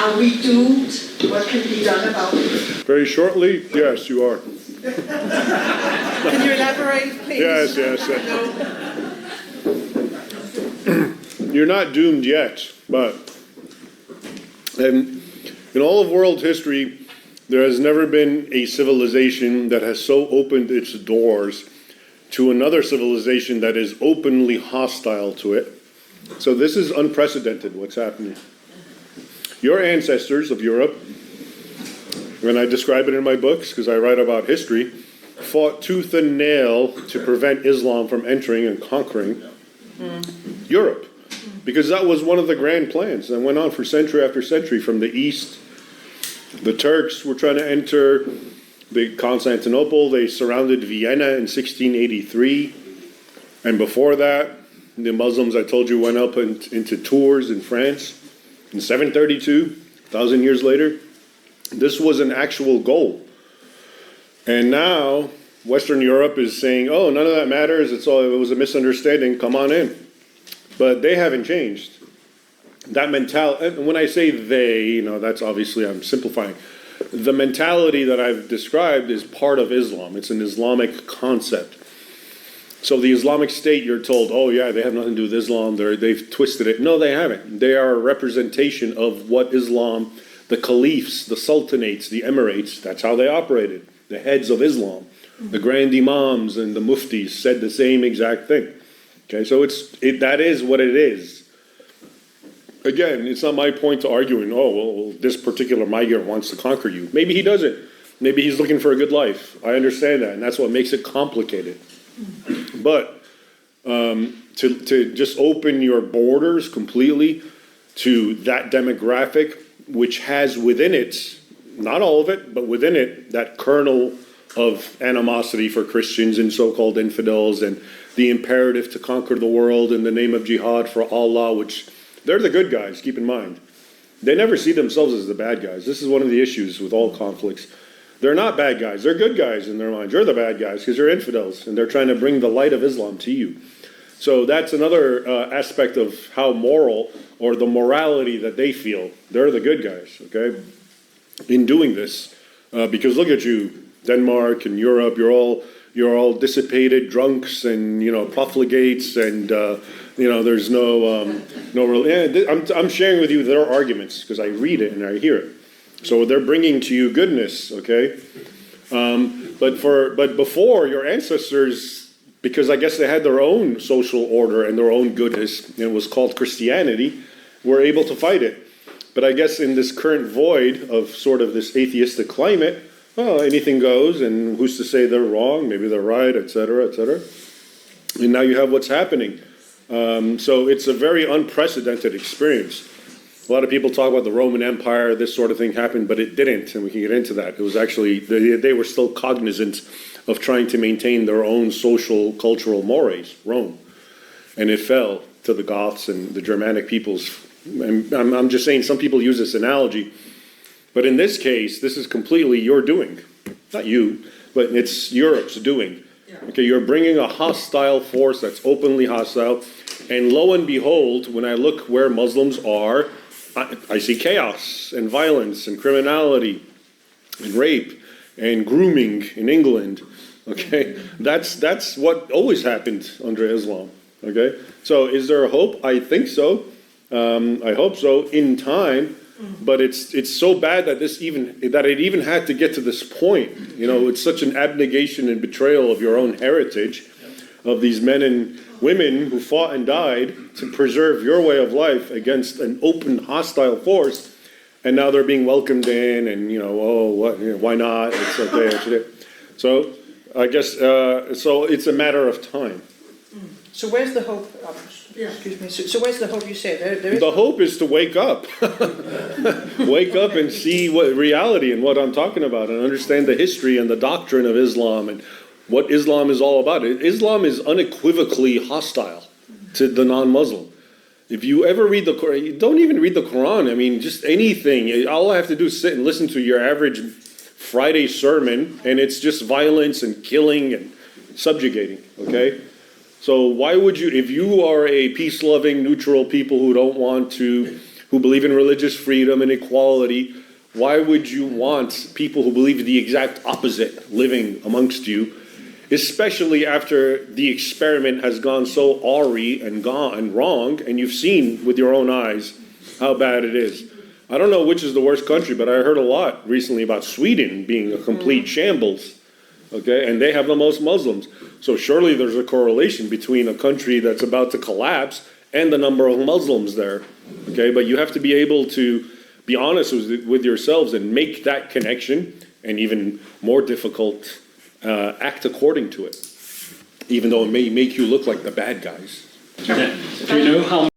Are we doomed? What can be done about it? Very shortly, yes, you are. Can you elaborate, please? Yes. You're not doomed yet, but in all of world history, there has never been a civilization that has so opened its doors to another civilization that is openly hostile to it. So this is unprecedented, what's happening. Your ancestors of Europe, when I describe it in my books, because I write about history, fought tooth and nail to prevent Islam from entering and conquering Europe. Because that was one of the grand plans that went on for century after century from the east. The Turks were trying to enter Constantinople. They surrounded Vienna in 1683. And before that, the Muslims, I told you, went up into Tours in France in 732, 1,000 years later. This was an actual goal. And now Western Europe is saying, oh, none of that matters. It was a misunderstanding. Come on in. But they haven't changed. That mentality, and when I say they, that's obviously, I'm simplifying. The mentality that I've described is part of Islam. It's an Islamic concept. So the Islamic State, you're told, oh yeah, they have nothing to do with Islam. They've twisted it. No, they haven't. They are a representation of what Islam, the caliphs, the sultanates, the emirates, that's how they operated. The heads of Islam, the grand imams and the muftis said the same exact thing. Okay, so that is what it is. Again, it's not my point to arguing, well, this particular migrant wants to conquer you. Maybe he doesn't. Maybe he's looking for a good life. I understand that, and that's what makes it complicated. But to just open your borders completely to that demographic, which has within it, not all of it, but within it, that kernel of animosity for Christians and so-called infidels and the imperative to conquer the world in the name of jihad for Allah, which they're the good guys, keep in mind. They never see themselves as the bad guys. This is one of the issues with all conflicts. They're not bad guys. They're good guys in their minds. You're the bad guys because you're infidels, and they're trying to bring the light of Islam to you. So that's another aspect of how moral, or the morality that they feel. They're the good guys, okay, in doing this. Because look at you, Denmark and Europe, you're all dissipated drunks and profligates, and there's no real. I'm sharing with you their arguments because I read it and I hear it. So they're bringing to you goodness, okay? But before, your ancestors, because I guess they had their own social order and their own goodness, and it was called Christianity, were able to fight it. But I guess in this current void of sort of this atheistic climate, anything goes, and who's to say they're wrong? Maybe they're right, et cetera, et cetera. And now you have what's happening. So it's a very unprecedented experience. A lot of people talk about the Roman Empire, this sort of thing happened, but it didn't, and we can get into that. It was actually, they were still cognizant of trying to maintain their own social, cultural mores, Rome. And it fell to the Goths and the Germanic peoples. And I'm just saying, some people use this analogy, but in this case, this is completely your doing. Not you, but it's Europe's doing. Okay, you're bringing a hostile force that's openly hostile, and lo and behold, when I look where Muslims are, I see chaos and violence and criminality and rape and grooming in England. Okay, that's what always happened under Islam. Okay, so is there a hope? I think so. I hope so in time. But it's so bad that it even had to get to this point. It's such an abnegation and betrayal of your own heritage, of these men and women who fought and died to preserve your way of life against an open, hostile force, and now they're being welcomed in, and why not? It's okay. So I guess so. It's a matter of time. So where's the hope? Excuse me. So where's the hope you say? There is the hope is to wake up. Wake up and see what reality and what I'm talking about, and understand the history and the doctrine of Islam and what Islam is all about. Islam is unequivocally hostile to the non-Muslim. If you ever read the Quran, you don't even read the Quran. I mean, just anything. All I have to do is sit and listen to your average Friday sermon, and it's just violence and killing and subjugating, okay? So why would you, if you are a peace-loving, neutral people who don't want to, who believe in religious freedom and equality, why would you want people who believe the exact opposite living amongst you, especially after the experiment has gone so awry and gone and wrong, and you've seen with your own eyes how bad it is. I don't know which is the worst country, but I heard a lot recently about Sweden being a complete shambles, okay, and they have the most Muslims. So surely there's a correlation between a country that's about to collapse and the number of Muslims there, okay, but you have to be able to be honest with yourselves and make that connection, and even more difficult, act according to it, even though it may make you look like the bad guys. Do you know how